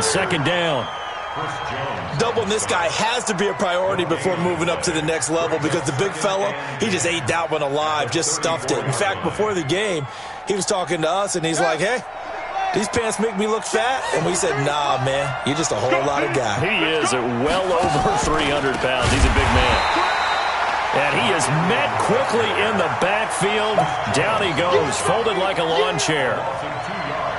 Second down. Doubling this guy has to be a priority before moving up to the next level because the big fella, he just ate that one alive, just stuffed it. In fact, before the game, he was talking to us, and he's like, hey, these pants make me look fat? And we said, nah, man, you're just a whole lot of guy. He is at well over 300 pounds. He's a big man. And he is met quickly in the backfield. Down he goes, folded like a lawn chair.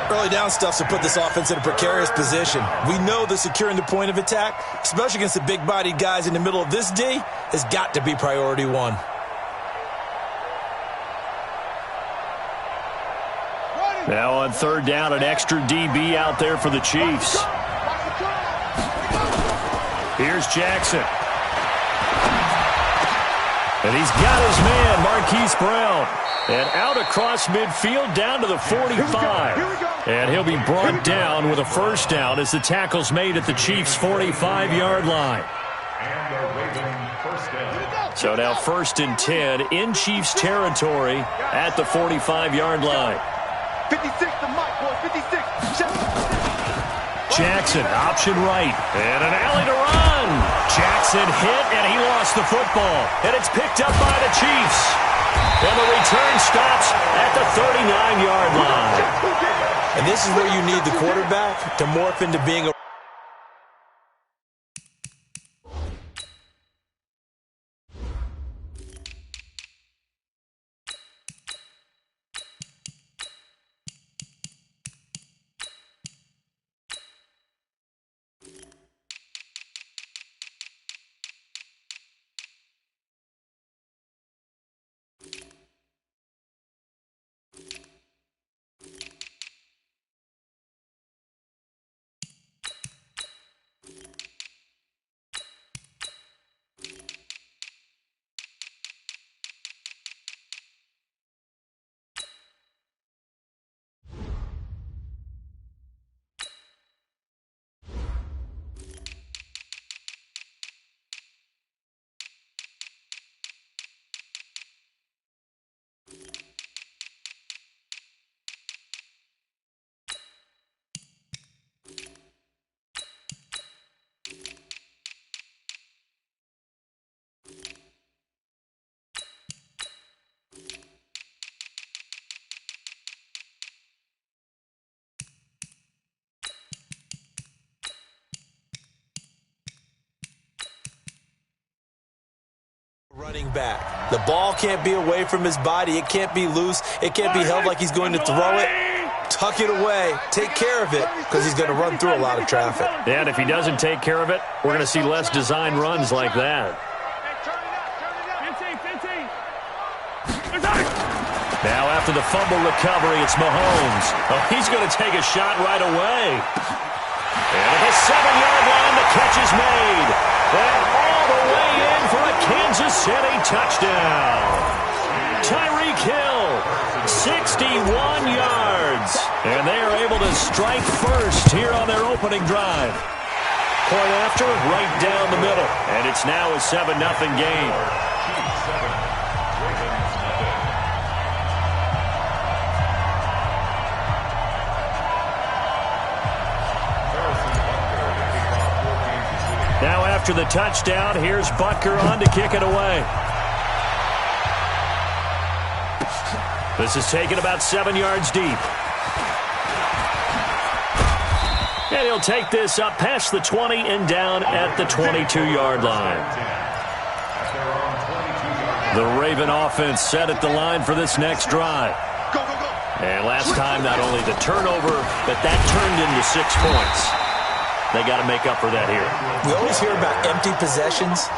Early down stuff to put this offense in a precarious position. We know that securing the point of attack, especially against the big-bodied guys in the middle of this D, has got to be priority one. Now on third down, an extra DB out there for the Chiefs. Here's Jackson. And he's got his man, Marquise Brown. And out across midfield down to the 45. And he'll be brought down with a first down as the tackle's made at the Chiefs' 45-yard line. So now 1st and 10 in Chiefs territory at the 45-yard line. 56 to Mike, boy, 56. Jackson, option right. And an alley to run. Jackson hit, and he lost the football. And it's picked up by the Chiefs. And the return stops at the 39-yard line. And this is where you need the quarterback to morph into being a running back. The ball can't be away from his body. It can't be loose. It can't be held like he's going to throw it. Tuck it away. Take care of it because he's going to run through a lot of traffic. And if he doesn't take care of it, we're going to see less design runs like that. Now after the fumble recovery, it's Mahomes. Oh, he's going to take a shot right away. And at the 7-yard line, the catch is made. And all the way in for a Kansas City touchdown. Tyreek Hill, 61 yards. And they are able to strike first here on their opening drive. Point after, right down the middle. And it's now a 7-0 game. Now after the touchdown, here's Butker on to kick it away. This is taken about 7 yards deep. And he'll take this up past the 20 and down at the 22-yard line. The Raven offense set at the line for this next drive. And last time, not only the turnover, but that turned into 6 points. They got to make up for that here. We always hear about empty possessions,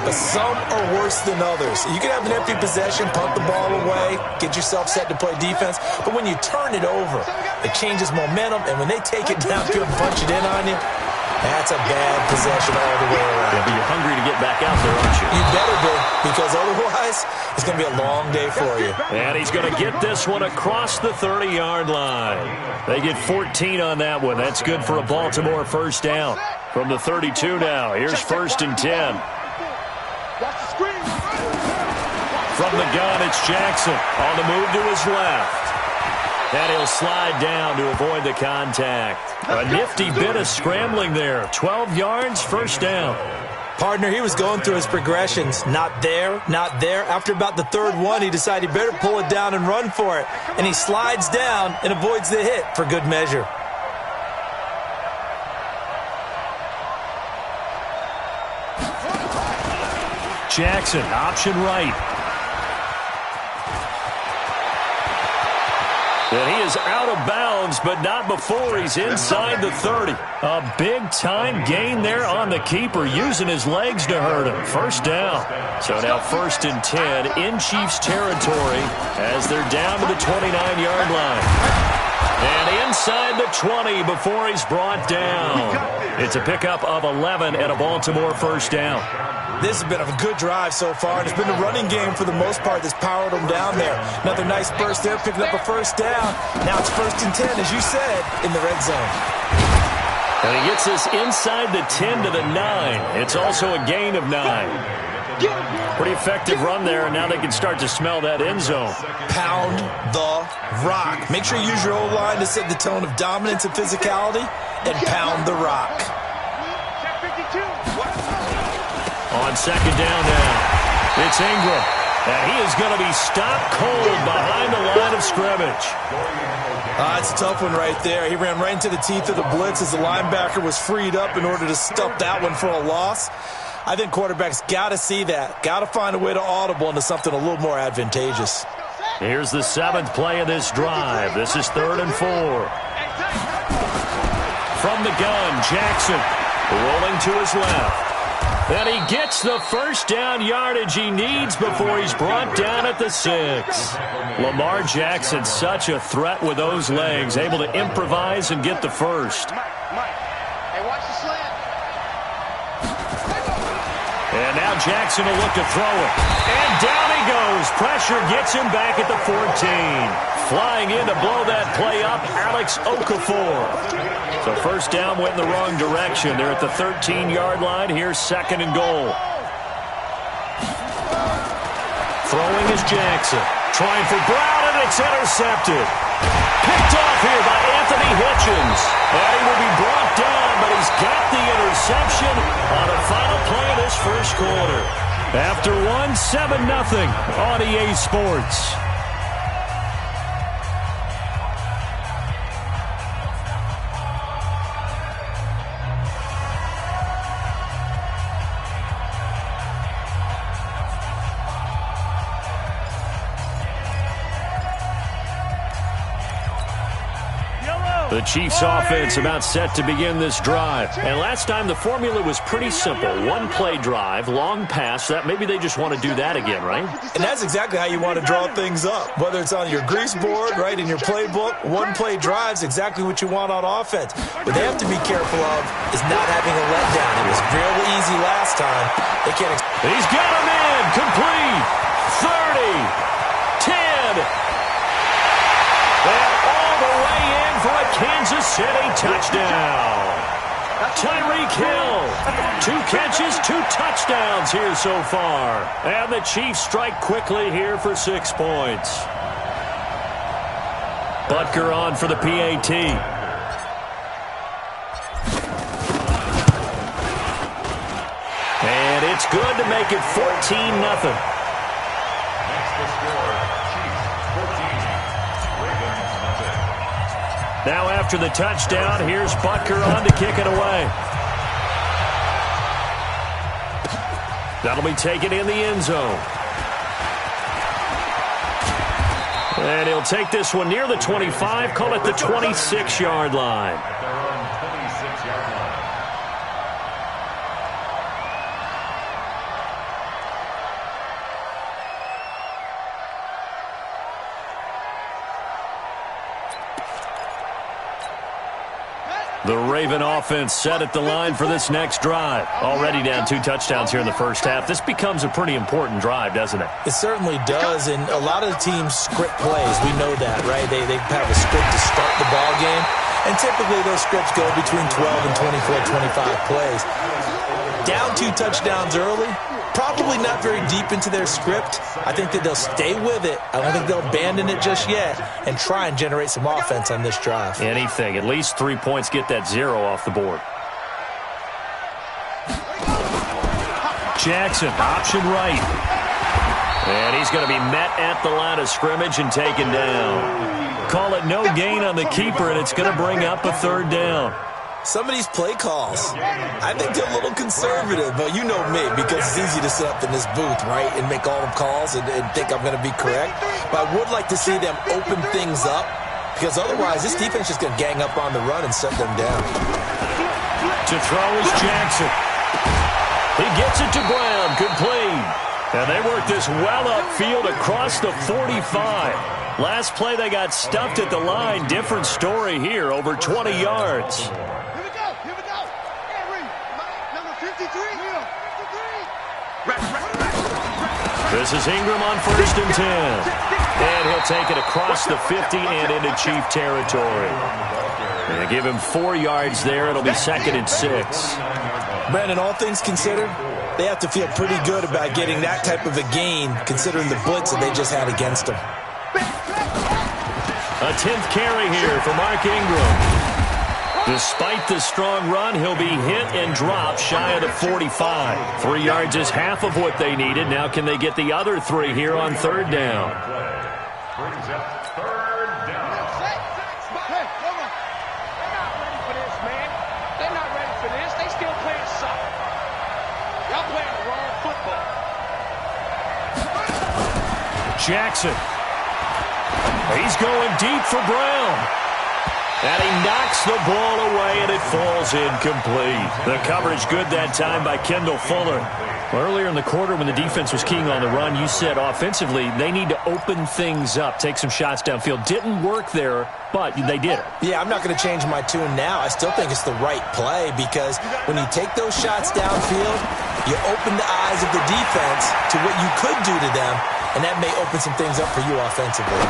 but some are worse than others. You can have an empty possession, punt the ball away, get yourself set to play defense, but when you turn it over, it changes momentum, and when they take it downfield and punch it in on you, that's a bad possession all the way around. Yeah, but you're hungry to get back out there, aren't you? You better be, because otherwise, it's going to be a long day for you. And he's going to get this one across the 30-yard line. They get 14 on that one. That's good for a Baltimore first down. From the 32 now, here's 1st and 10. From the gun, it's Jackson on the move to his left. And he'll slide down to avoid the contact. A nifty bit of scrambling there. 12 yards, first down. Partner, he was going through his progressions. Not there, not there. After about the third one, he decided he better pull it down and run for it. And he slides down and avoids the hit for good measure. Jackson, option right. And he is out of bounds, but not before he's inside the 30. A big-time gain there on the keeper, using his legs to hurt him. First down. So now 1st and 10 in Chiefs territory as they're down to the 29-yard line. And inside the 20 before he's brought down. It's a pickup of 11 and a Baltimore first down. This has been a good drive so far, and it's been a running game for the most part that's powered them down there. Another nice burst there, picking up a first down. Now it's 1st and 10, as you said, in the red zone. And he gets us inside the 10 to the 9. It's also a gain of 9. Pretty effective run there, and now they can start to smell that end zone. Pound the rock. Make sure you use your O-line to set the tone of dominance and physicality, and pound the rock. On 2nd down now, it's Ingram. And he is going to be stopped cold behind the line of scrimmage. It's a tough one right there. He ran right into the teeth of the blitz as the linebacker was freed up in order to stuff that one for a loss. I think quarterbacks got to see that. Got to find a way to audible into something a little more advantageous. Here's the 7th play of this drive. This is 3rd and 4. From the gun, Jackson rolling to his left. And he gets the first down yardage he needs before he's brought down at the 6. Lamar Jackson, such a threat with those legs, able to improvise and get the first. And now Jackson will look to throw it. And down he goes. Pressure gets him back at the 14. Flying in to blow that play up, Alex Okafor. So first down went in the wrong direction. They're at the 13-yard line. Here's 2nd and goal. Throwing is Jackson. Trying for Brown, and it's intercepted. Picked off here by Anthony Hitchens. And he will be brought down, but he's got the interception on the final play of this first quarter. After 7-0 on EA Sports. The Chiefs offense about set to begin this drive. And last time the formula was pretty simple. One-play drive, long pass. That maybe they just want to do that again, right? And that's exactly how you want to draw things up. Whether it's on your grease board, right, in your playbook, one-play drive's exactly what you want on offense. What they have to be careful of is not having a letdown. It was real easy last time. They can't. He's got him in. Complete. 30. 10. And all the way in for a Kansas City touchdown. Tyreek Hill, 2 catches, 2 touchdowns here so far. And the Chiefs strike quickly here for 6 points. Butker on for the PAT. And it's good to make it 14-0. Now after the touchdown, here's Butker on to kick it away. That'll be taken in the end zone. And he'll take this one near the 25, call it the 26-yard line. The Raven offense set at the line for this next drive. Already down 2 touchdowns here in the first half. This becomes a pretty important drive, doesn't it? It certainly does, and a lot of the teams script plays. We know that, right? They have a script to start the ball game, and typically those scripts go between 12 and 24, 25 plays. Down 2 touchdowns early, probably not very deep into their script. I think that they'll stay with it. I don't think they'll abandon it just yet and try and generate some offense on this drive. Anything. At least 3 points, get that 0 off the board. Jackson, option right. And he's going to be met at the line of scrimmage and taken down. Call it no gain on the keeper, and it's going to bring up a 3rd down. Some of these play calls, I think they're a little conservative, but you know me, because it's easy to sit up in this booth, right, and make all the calls and think I'm going to be correct. But I would like to see them open things up, because otherwise this defense is going to gang up on the run and shut them down. To throw is Jackson. He gets it to Brown, complete. And they work this well upfield across the 45. Last play they got stuffed at the line. Different story here, over 20 yards. This is Ingram on 1st and 10. And he'll take it across the 50 and into Chief territory. And give him 4 yards there. It'll be 2nd and 6. Brandon, all things considered, they have to feel pretty good about getting that type of a gain, considering the blitz that they just had against them. A 10th carry here for Mark Ingram. Despite the strong run, he'll be hit and dropped shy of the 45. 3 yards is half of what they needed. Now can they get the other 3 here on 3rd down? Brings up 3rd down. Hey, hold on. They're not ready for this, man. They're not ready for this. They still playing soccer. Y'all playing the wrong football. Jackson. He's going deep for Brown. And he knocks the ball away, and it falls incomplete. The coverage good that time by Kendall Fuller. Earlier in the quarter when the defense was keying on the run, you said offensively they need to open things up, take some shots downfield. Didn't work there, but they did it. Yeah, I'm not going to change my tune now. I still think it's the right play because when you take those shots downfield, you open the eyes of the defense to what you could do to them, and that may open some things up for you offensively.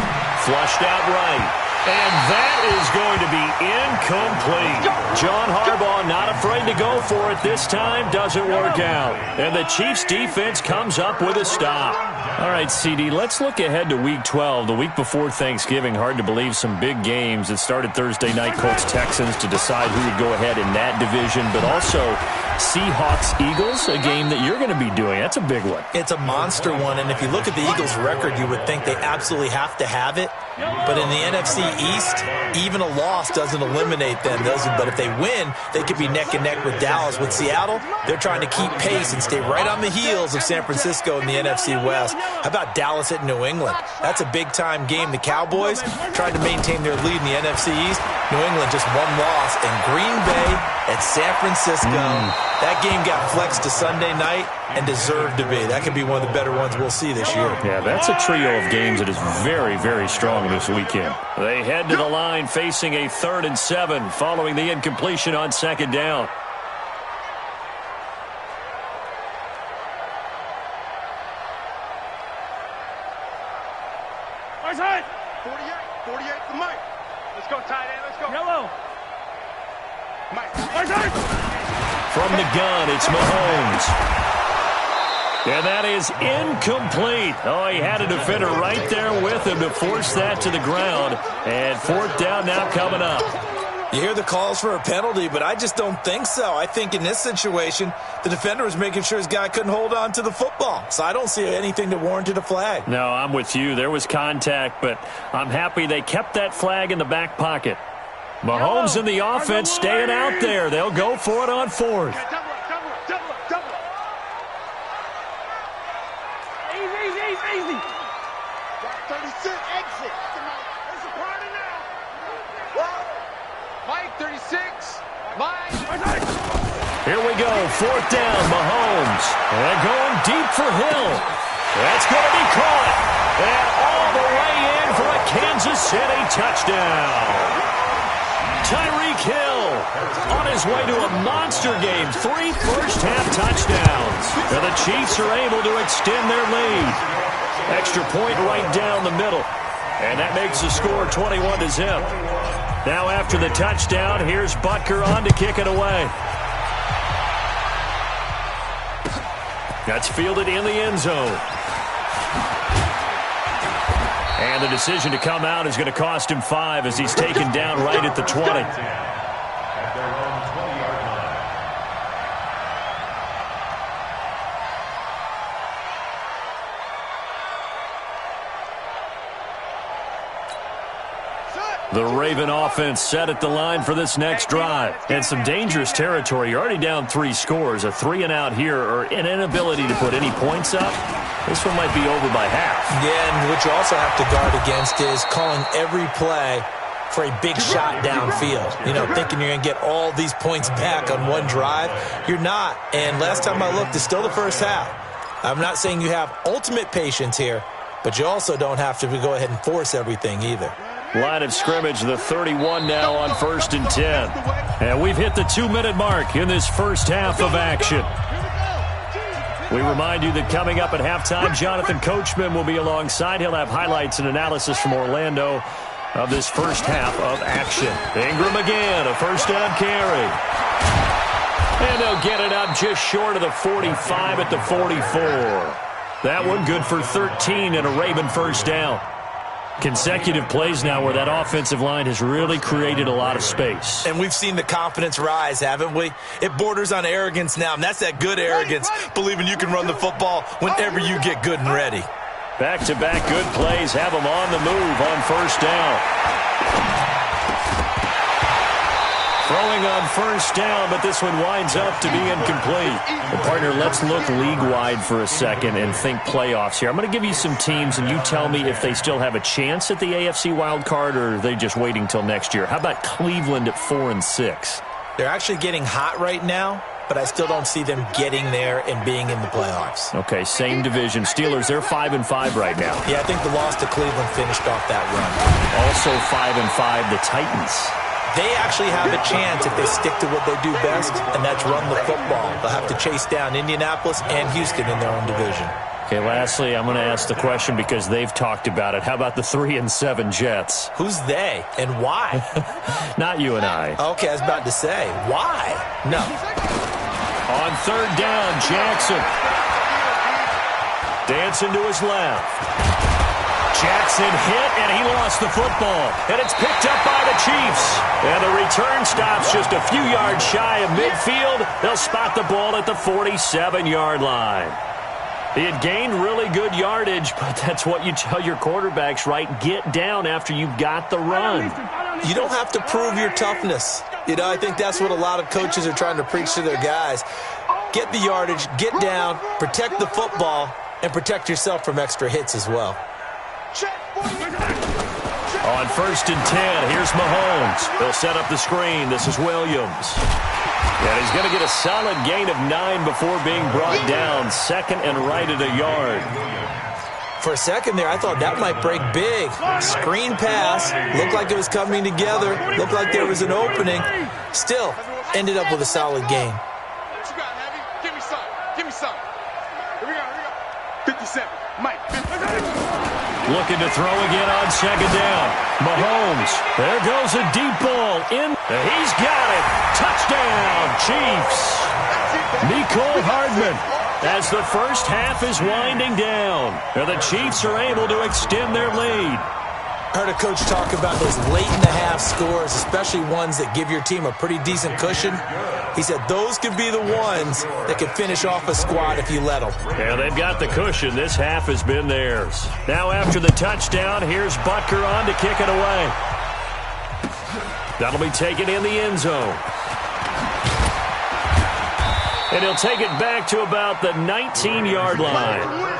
Flushed out right. And that is going to be incomplete. John Harbaugh not afraid to go for it this time. Doesn't work out. And the Chiefs defense comes up with a stop. All right, CD, let's look ahead to Week 12, the week before Thanksgiving. Hard to believe some big games that started Thursday night, Colts-Texans, to decide who would go ahead in that division. But also Seahawks-Eagles, a game that you're going to be doing. That's a big one. It's a monster one, and if you look at the Eagles' record, you would think they absolutely have to have it. But in the NFC East, even a loss doesn't eliminate them. But if they win, they could be neck and neck with Dallas. With Seattle, they're trying to keep pace and stay right on the heels of San Francisco in the NFC West. How about Dallas at New England? That's a big-time game. The Cowboys trying to maintain their lead in the NFC East. New England just one loss. And Green Bay at San Francisco. That game got flexed to Sunday night and deserved to be. That could be one of the better ones we'll see this year. Yeah, that's a trio of games that is very, very strong this weekend. They head to the line facing a 3rd and 7 following the incompletion on 2nd down. Where's it? 48 for Mike. Let's go, tight end. Let's go. Yellow. Mike. Where's it? From the gun, it's Mahomes. And that is incomplete. Oh, he had a defender right there with him to force that to the ground. And 4th down now coming up. You hear the calls for a penalty, but I just don't think so. I think in this situation, the defender was making sure his guy couldn't hold on to the football. So I don't see anything that warranted a flag. No, I'm with you. There was contact, but I'm happy they kept that flag in the back pocket. Mahomes and the offense staying out there. They'll go for it on 4th. Double up. Easy. Got 36. Exit. It's a party now. Mike, 36. Mike. Here we go. 4th down, Mahomes. And going deep for Hill. That's going to be caught. And all the way in for a Kansas City touchdown. Tyreek Hill on his way to a monster game. 3 first-half touchdowns. And the Chiefs are able to extend their lead. Extra point right down the middle. And that makes the score 21-0. Now after the touchdown, here's Butker on to kick it away. That's fielded in the end zone. And the decision to come out is going to cost him 5 as he's taken down right at the 20. The Raven offense set at the line for this next drive. And some dangerous territory. You're already down 3 scores. A 3-and-out here or an inability to put any points up. This one might be over by half. Yeah, and what you also have to guard against is calling every play for a big shot downfield. You know, thinking you're going to get all these points back on one drive. You're not. And last time I looked, it's still the first half. I'm not saying you have ultimate patience here, but you also don't have to go ahead and force everything either. Line of scrimmage, the 31 now on 1st and 10. And we've hit the 2-minute mark in this first half of action. We remind you that coming up at halftime, Jonathan Coachman will be alongside. He'll have highlights and analysis from Orlando of this first half of action. Ingram again, a first down carry. And they'll get it up just short of the 45 at the 44. That one good for 13 and a Raven first down. Consecutive plays now where that offensive line has really created a lot of space. And we've seen the confidence rise, haven't we? It borders on arrogance now, and that's that good arrogance, believing you can run the football whenever you get good and ready. Back-to-back good plays have them on the move on first down. Throwing on first down, but this one winds up to be incomplete. Well, partner, let's look league-wide for a second and think playoffs here. I'm going to give you some teams, and you tell me if they still have a chance at the AFC wildcard, or are they just waiting till next year? How about Cleveland at 4-6? They're actually getting hot right now, but I still don't see them getting there and being in the playoffs. Okay, same division. Steelers, they're 5-5 right now. Yeah, I think the loss to Cleveland finished off that run. Also 5-5, the Titans. They actually have a chance if they stick to what they do best, and that's run the football. They'll have to chase down Indianapolis and Houston in their own division. Okay, lastly, I'm going to ask the question because they've talked about it. How about the 3-7 Jets? Who's they and why? Not you and I. Okay, I was about to say, why? No. On third down, Jackson. Dancing to his left. Jackson hit, and he lost the football. And it's picked up by the Chiefs. And the return stops just a few yards shy of midfield. They'll spot the ball at the 47-yard line. He had gained really good yardage, but that's what you tell your quarterbacks, right? Get down after you've got the run. You don't have to prove your toughness. You know, I think that's what a lot of coaches are trying to preach to their guys. Get the yardage, get down, protect the football, and protect yourself from extra hits as well. On 1st and 10, here's Mahomes. They'll set up the screen. This is Williams. And he's going to get a solid gain of 9 before being brought down. 2nd and right at a yard. For a second there, I thought that might break big. Screen pass. Looked like it was coming together. Looked like there was an opening. Still, ended up with a solid gain. What you got, Heavy? Give me some. Give me some. Here we go. 57. Mike. 57. Looking to throw again on 2nd down. Mahomes. There goes a deep ball in. He's got it. Touchdown, Chiefs. Mecole Hardman. As the first half is winding down, and the Chiefs are able to extend their lead. I heard a coach talk about those late-in-the-half scores, especially ones that give your team a pretty decent cushion. He said those could be the ones that could finish off a squad if you let them. Yeah, they've got the cushion. This half has been theirs. Now after the touchdown, here's Butker on to kick it away. That'll be taken in the end zone. And he'll take it back to about the 19-yard line.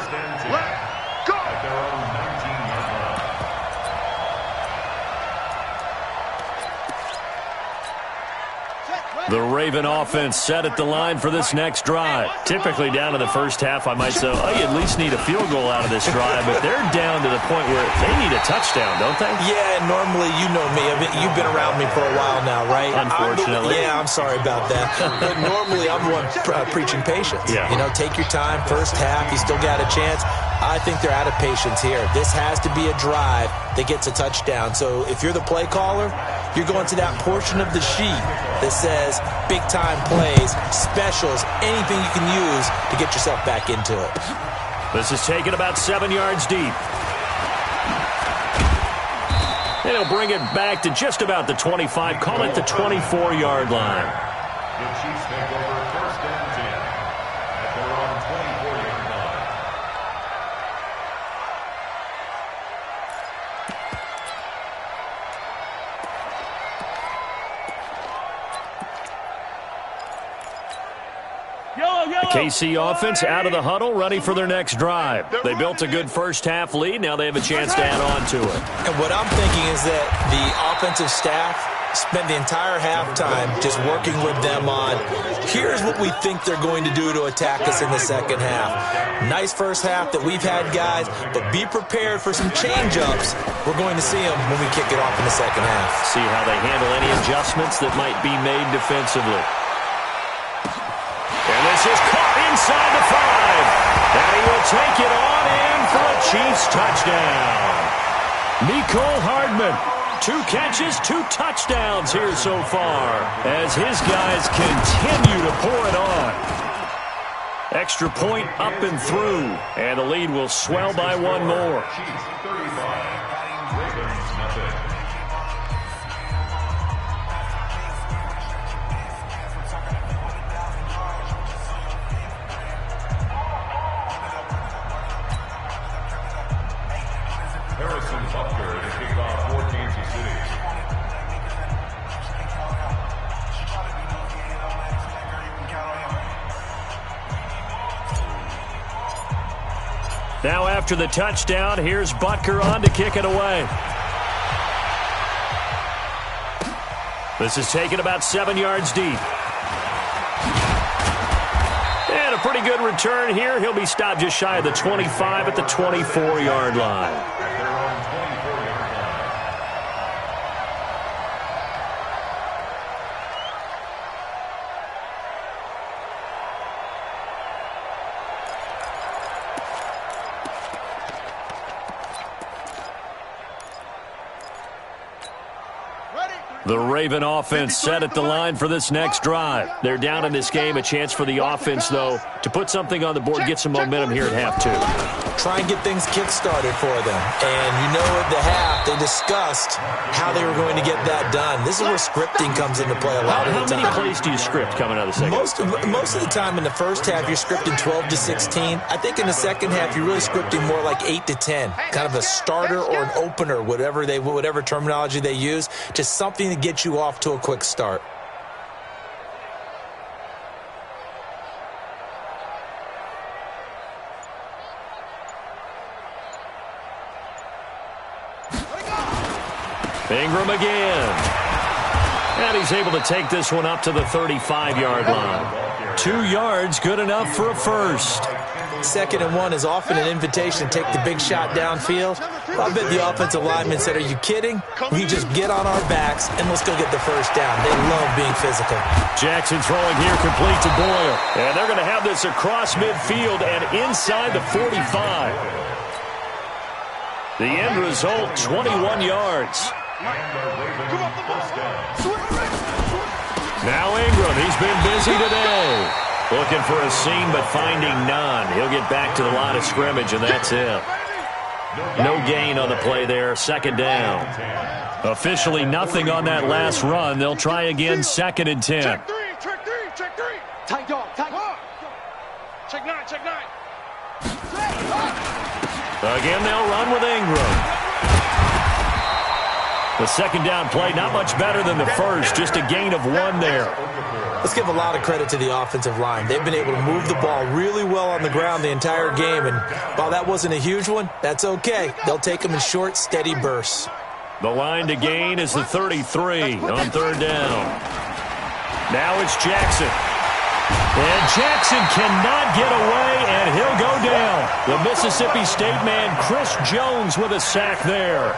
The Raven offense set at the line for this next drive. Typically down to the first half, I might say, oh, you at least need a field goal out of this drive, but they're down to the point where they need a touchdown, don't they? Yeah, and normally, you know me. You've been around me for a while now, right? Unfortunately. I'm sorry about that. But normally, I'm the one preaching patience. Yeah. You know, take your time, first half, you still got a chance. I think they're out of patience here. This has to be a drive that gets a touchdown. So if you're the play caller, you're going to that portion of the sheet that says big-time plays, specials, anything you can use to get yourself back into it. This is taken about 7 yards deep. And he'll bring it back to just about the 25. Call it the 24-yard line. The Chiefs take over first and 10 at their own 24-yard line. The KC offense out of the huddle, ready for their next drive. They built a good first-half lead. Now they have a chance to add on to it. And what I'm thinking is that the offensive staff spend the entire halftime just working with them on, here's what we think they're going to do to attack us in the second half. Nice first half that we've had, guys, but be prepared for some change-ups. We're going to see them when we kick it off in the second half. See how they handle any adjustments that might be made defensively. And this is caught inside the 5. And he will take it on in for a Chiefs touchdown. Mecole Hardman, 2 catches, 2 touchdowns here so far as his guys continue to pour it on. Extra point up and through, and the lead will swell by 1 more. Chiefs 35, Ravens nothing. Harrison Butker to kick off for Kansas City. Now after the touchdown, here's Butker on to kick it away. This is taken about 7 yards deep. And a pretty good return here. He'll be stopped just shy of the 25 at the 24-yard line. The Raven offense set at the line for this next drive. They're down in this game. A chance for the offense, though, to put something on the board, get some momentum here at half 2. Try and get things kick-started for them. And you know at the half, they discussed how they were going to get that done. This is where scripting comes into play a lot of the time. How many plays do you script coming out of the second? Most of the time in the first half, you're scripting 12 to 16. I think in the second half, you're really scripting more like 8 to 10. Kind of a starter or an opener, whatever terminology they use. Just something to get you off to a quick start. Ingram again. And he's able to take this one up to the 35-yard line. 2 yards, good enough for a first. 2nd and 1 is often an invitation to take the big shot downfield. I bet the offensive lineman said, are you kidding? We just get on our backs and let's go get the first down. They love being physical. Jackson throwing here, complete to Boyle. And they're going to have this across midfield and inside the 45. The end result, 21 yards. Now Ingram, he's been busy today. Looking for a seam, but finding none. He'll get back to the line of scrimmage, and that's it. No gain on the play there, 2nd down. Officially nothing on that last run. They'll try again, 2nd and 10. Check 3, check 3, check 3. Tight dog, tight dog. Check 9, check 9. Again, they'll run with Ingram. The 2nd down play, not much better than the first, just a gain of 1 there. Let's give a lot of credit to the offensive line. They've been able to move the ball really well on the ground the entire game, and while that wasn't a huge one, that's okay. They'll take them in short, steady bursts. The line to gain is the 33 on 3rd down. Now it's Jackson. And Jackson cannot get away, and he'll go down. The Mississippi State man, Chris Jones, with a sack there.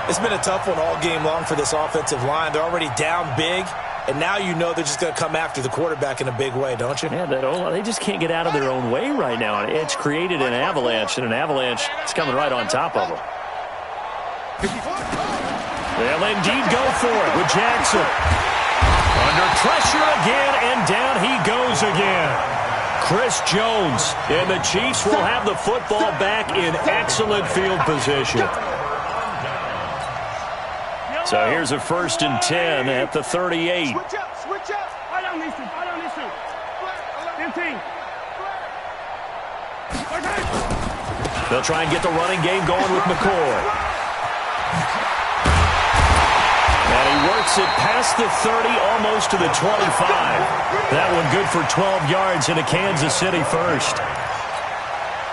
It's been a tough one all game long for this offensive line. They're already down big, and now you know they're just going to come after the quarterback in a big way, don't you? Yeah, they just can't get out of their own way right now. It's created an avalanche, and an avalanche is coming right on top of them. They'll indeed go for it with Jackson. Under pressure again, and down he goes again. Chris Jones, and the Chiefs will have the football back in excellent field position. So here's a 1st and 10 at the 38. Switch up. I don't need to. 15. They'll try and get the running game going with McCoy. And he works it past the 30, almost to the 25. That one good for 12 yards into Kansas City first.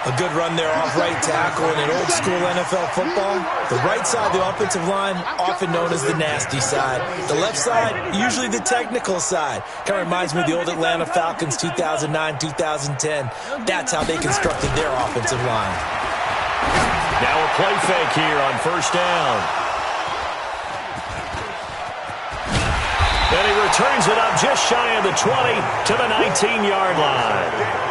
A good run there off right tackle in an old-school NFL football. The right side of the offensive line, often known as the nasty side. The left side, usually the technical side. Kind of reminds me of the old Atlanta Falcons 2009, 2010. That's how they constructed their offensive line. Now a play fake here on 1st down. And he returns it up just shy of the 20 to the 19-yard line.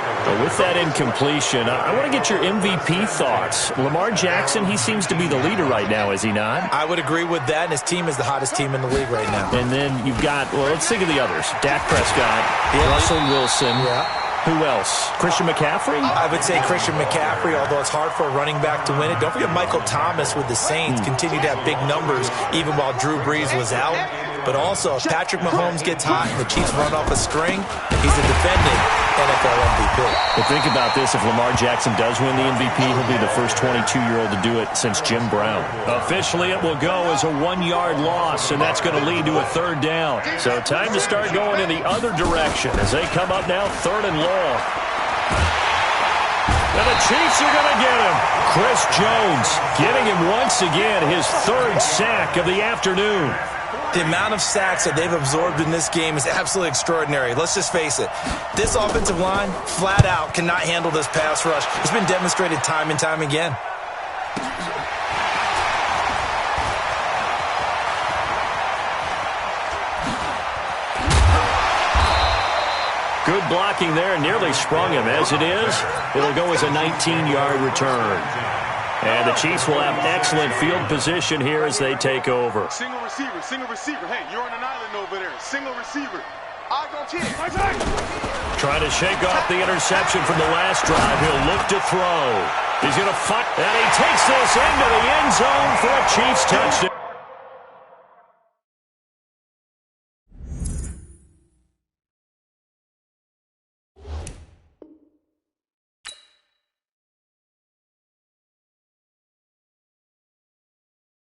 With that incompletion, I want to get your MVP thoughts. Lamar Jackson, he seems to be the leader right now, is he not? I would agree with that, and his team is the hottest team in the league right now. And then you've got, well, let's think of the others. Dak Prescott, Russell Wilson. Yeah. Who else? Christian McCaffrey? I would say Christian McCaffrey, although it's hard for a running back to win it. Don't forget Michael Thomas with the Saints continued to have big numbers even while Drew Brees was out. But also, if Patrick Mahomes gets hot and the Chiefs run off a string, he's a defending NFL MVP. But think about this. If Lamar Jackson does win the MVP, he'll be the first 22-year-old to do it since Jim Brown. Officially, it will go as a 1-yard loss, and that's going to lead to a 3rd down. So time to start going in the other direction as they come up now 3rd and long. And the Chiefs are going to get him. Chris Jones getting him once again, his 3rd sack of the afternoon. The amount of sacks that they've absorbed in this game is absolutely extraordinary. Let's just face it. This offensive line, flat out, cannot handle this pass rush. It's been demonstrated time and time again. Good blocking there, nearly sprung him. As it is, it'll go as a 19-yard return. And the Chiefs will have excellent field position here as they take over. Single receiver. Hey, you're on an island over there. Single receiver. Eyes on 10. Trying to shake off the interception from the last drive. He'll look to throw. He's going to fight, and he takes this into the end zone for a Chiefs touchdown.